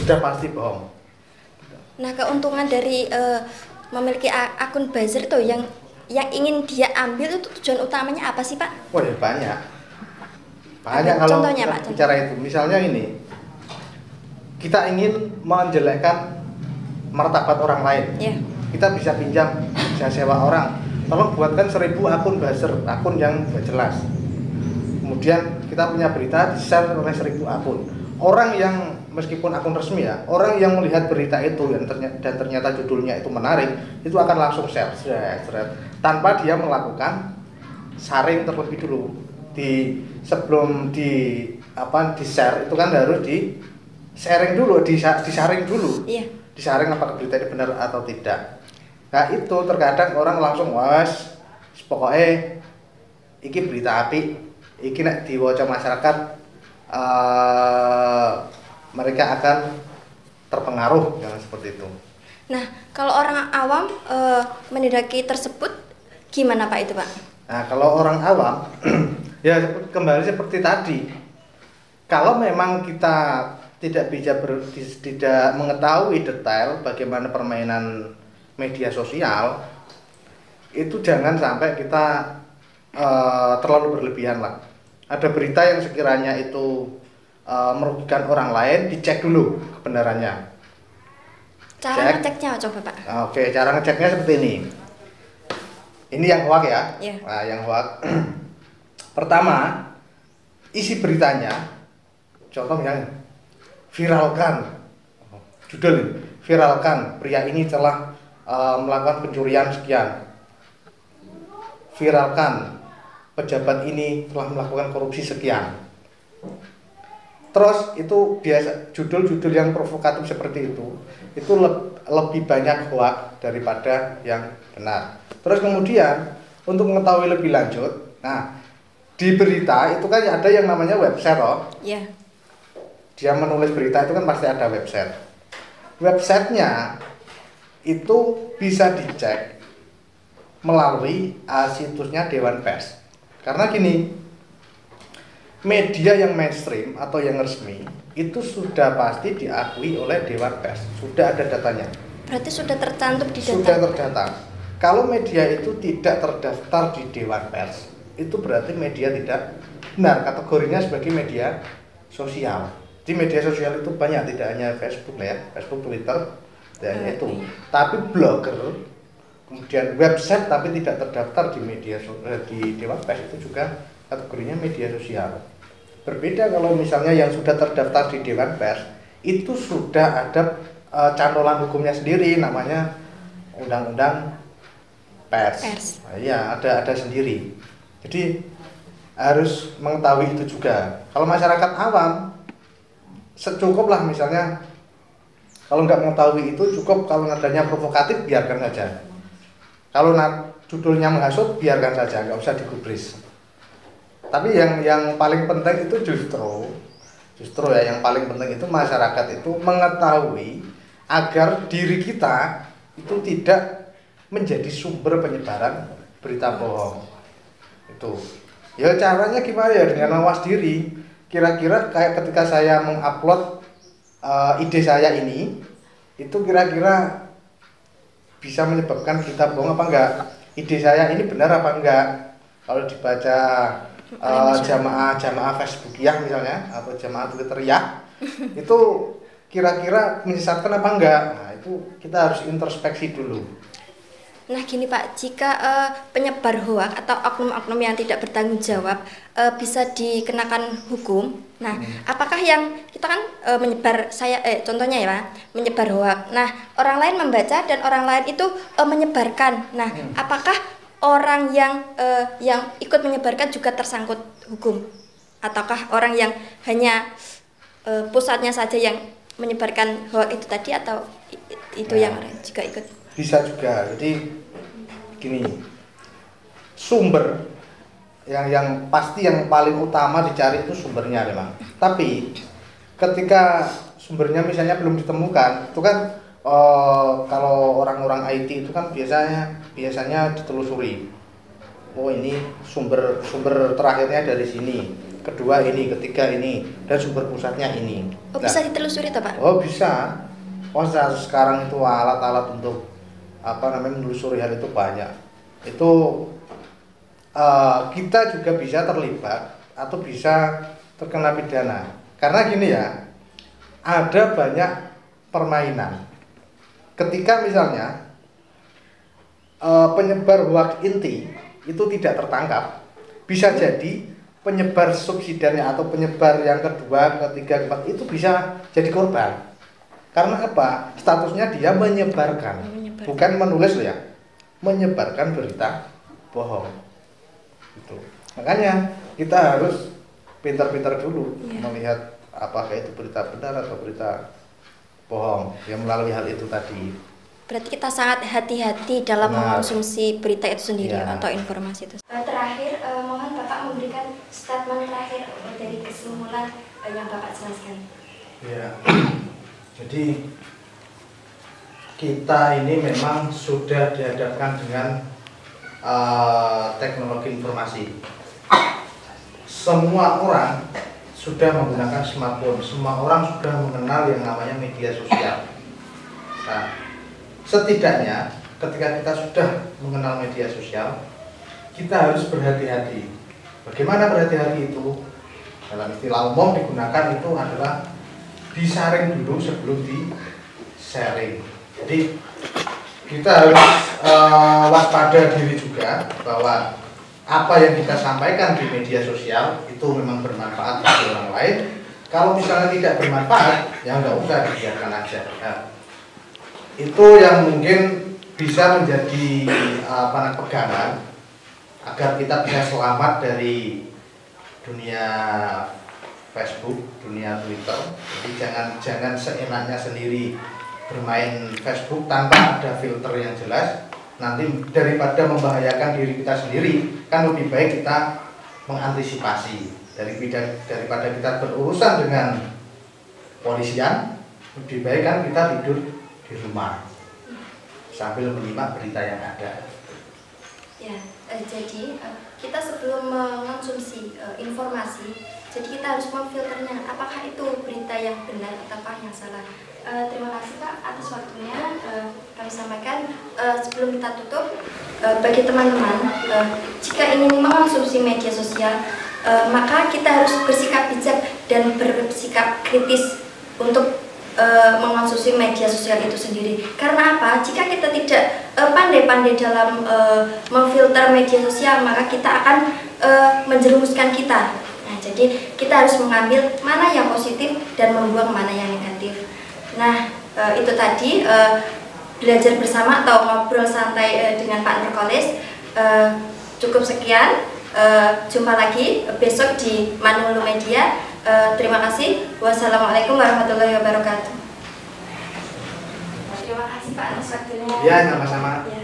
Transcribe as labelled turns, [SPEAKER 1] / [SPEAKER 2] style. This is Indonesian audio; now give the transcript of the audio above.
[SPEAKER 1] sudah pasti bohong.
[SPEAKER 2] Nah, keuntungan dari memiliki akun buzzer tuh yang ingin dia ambil itu tujuan utamanya apa sih, Pak?
[SPEAKER 1] Wah, ya banyak. Banyak kalau
[SPEAKER 2] contohnya,
[SPEAKER 1] kita
[SPEAKER 2] Pak,
[SPEAKER 1] bicara itu. Misalnya ini, kita ingin menjelekkan martabat orang lain.
[SPEAKER 2] Yeah.
[SPEAKER 1] Kita bisa pinjam, bisa sewa orang. Tolong buatkan 1000 akun buzzer, akun yang gak jelas. Kemudian kita punya berita di-share oleh 1000 akun. Orang yang meskipun akun resmi ya, orang yang melihat berita itu dan ternyata judulnya itu menarik, itu akan langsung share, tanpa dia melakukan saring terlebih dulu. Sebelum di-share itu kan harus di-sharing dulu, disaring dulu.
[SPEAKER 2] Iya.
[SPEAKER 1] Disaring apakah berita ini benar atau tidak. Nah, itu terkadang orang langsung pokoknya iki berita api, iki nek diwaca masyarakat mereka akan terpengaruh dengan seperti itu.
[SPEAKER 2] Nah, kalau orang awam menindaki tersebut gimana, Pak, itu, Pak?
[SPEAKER 1] Nah, kalau orang awam ya kembali seperti tadi. Kalau memang kita tidak mengetahui detail bagaimana permainan media sosial, itu jangan sampai kita terlalu berlebihan lah. Ada berita yang sekiranya itu merugikan orang lain, dicek dulu kebenarannya.
[SPEAKER 2] Cara ngeceknya coba, Pak.
[SPEAKER 1] Oke, cara ngeceknya seperti ini. Ini yang hoax ya.
[SPEAKER 2] Yeah.
[SPEAKER 1] Nah, yang hoax. Pertama, isi beritanya, contoh misalnya, viralkan, judul viralkan, pria ini telah melakukan pencurian sekian. Viralkan, pejabat ini telah melakukan korupsi sekian. Terus itu biasa judul-judul yang provokatif seperti itu lebih banyak hoax daripada yang benar. Terus kemudian untuk mengetahui lebih lanjut, nah di berita itu kan ada yang namanya website loh.
[SPEAKER 2] Iya. Yeah.
[SPEAKER 1] Dia menulis berita itu kan pasti ada website. Websitenya itu bisa dicek melalui situsnya Dewan Pers. Karena gini, media yang mainstream atau yang resmi itu sudah pasti diakui oleh Dewan Pers, sudah ada datanya.
[SPEAKER 2] Berarti sudah tercantum di data.
[SPEAKER 1] Sudah terdata. Kalau media itu tidak terdaftar di Dewan Pers, itu berarti media tidak benar, kategorinya sebagai media sosial. Di media sosial itu banyak, tidak hanya Facebook ya, Facebook, Twitter, dan itu. Tapi blogger, kemudian website tapi tidak terdaftar di di Dewan Pers itu juga kategorinya media sosial. Berbeda kalau misalnya yang sudah terdaftar di Dewan Pers itu sudah ada cantolan hukumnya sendiri, namanya Undang-Undang Pers. Nah, ya ada sendiri. Jadi harus mengetahui itu juga. Kalau masyarakat awam secukuplah, misalnya kalau nggak mengetahui itu cukup, kalau nadanya provokatif biarkan saja. Kalau judulnya menghasut biarkan saja, nggak usah digubris. Tapi yang paling penting itu justru ya, yang paling penting itu masyarakat itu mengetahui agar diri kita itu tidak menjadi sumber penyebaran berita bohong. Itu ya caranya gimana ya, dengan mawas diri. Kira-kira kayak ketika saya mengupload ide saya ini, itu kira-kira bisa menyebabkan berita bohong apa enggak, ide saya ini benar apa enggak. Kalau dibaca jamaah Facebookiyah misalnya atau jamaah Twitteriyah itu kira-kira menyesatkan apa enggak. Nah, itu kita harus introspeksi dulu.
[SPEAKER 2] Nah gini Pak, jika penyebar hoak atau oknum-oknum yang tidak bertanggung jawab bisa dikenakan hukum. Nah, apakah yang kita kan menyebar, contohnya ya Pak, menyebar hoak. Nah, orang lain membaca dan orang lain itu menyebarkan. Nah, apakah orang yang ikut menyebarkan juga tersangkut hukum? Ataukah orang yang hanya pusatnya saja yang menyebarkan hoak itu tadi, atau itu yang juga ikut?
[SPEAKER 1] Bisa juga. Jadi gini, sumber yang pasti yang paling utama dicari itu sumbernya memang. Tapi ketika sumbernya misalnya belum ditemukan, itu kan kalau orang-orang IT itu kan biasanya ditelusuri. oh ini sumber terakhirnya dari sini, kedua ini, ketiga ini, dan sumber pusatnya ini.
[SPEAKER 2] Oh, bisa ditelusuri toh Pak?
[SPEAKER 1] Oh bisa. Oh sekarang itu alat-alat untuk menelusuri hal itu banyak. Itu kita juga bisa terlibat atau bisa terkena pidana. Karena gini ya, ada banyak permainan. Ketika misalnya penyebar hoax inti itu tidak tertangkap, bisa jadi penyebar subsidiarnya atau penyebar yang kedua, ketiga, keempat itu bisa jadi korban. Karena apa? Statusnya dia menyebarkan. Bukan menulis loh ya, menyebarkan berita bohong. Gitu. Makanya kita harus pintar-pintar dulu melihat apakah itu berita benar atau berita bohong yang melalui hal itu tadi.
[SPEAKER 2] Berarti kita sangat hati-hati dalam mengonsumsi berita itu sendiri atau informasi itu. Terakhir, mohon Bapak memberikan statement terakhir dari kesimpulan yang Bapak jelaskan.
[SPEAKER 1] Ya, jadi kita ini memang sudah dihadapkan dengan teknologi informasi. Semua orang sudah menggunakan smartphone, semua orang sudah mengenal yang namanya media sosial. Nah, setidaknya ketika kita sudah mengenal media sosial, kita harus berhati-hati. Bagaimana berhati-hati itu? Dalam istilah umum digunakan itu adalah disaring dulu sebelum di-sharing. Jadi kita harus waspada diri juga bahwa apa yang kita sampaikan di media sosial itu memang bermanfaat bagi orang lain. Kalau misalnya tidak bermanfaat, ya nggak usah, dibiarkan aja. Nah, itu yang mungkin bisa menjadi pegangan agar kita bisa selamat dari dunia Facebook, dunia Twitter. Jadi jangan seenaknya sendiri bermain Facebook tanpa ada filter yang jelas. Nanti daripada membahayakan diri kita sendiri, kan lebih baik kita mengantisipasi. Daripada kita berurusan dengan polisian, lebih baik kan kita tidur di rumah sambil menyimak berita yang ada.
[SPEAKER 2] Ya, jadi kita sebelum mengonsumsi informasi, jadi kita harus memfilternya. Apakah itu berita yang benar atau yang salah? Terima kasih Pak atas waktunya. Kami sampaikan sebelum kita tutup, bagi teman-teman, jika ingin mengonsumsi media sosial, maka kita harus bersikap bijak dan bersikap kritis untuk mengonsumsi media sosial itu sendiri. Karena apa? Jika kita tidak pandai-pandai dalam memfilter media sosial, maka kita akan menjerumuskan kita. Nah, jadi kita harus mengambil mana yang positif dan membuang mana yang negatif. Nah, itu tadi belajar bersama atau ngobrol santai dengan Pak Nurkolis. Cukup sekian. Jumpa lagi besok di Manulu Media. Terima kasih. Wassalamualaikum warahmatullahi wabarakatuh. Terima kasih Pak atas waktunya.
[SPEAKER 1] Ya, sama-sama. Ya.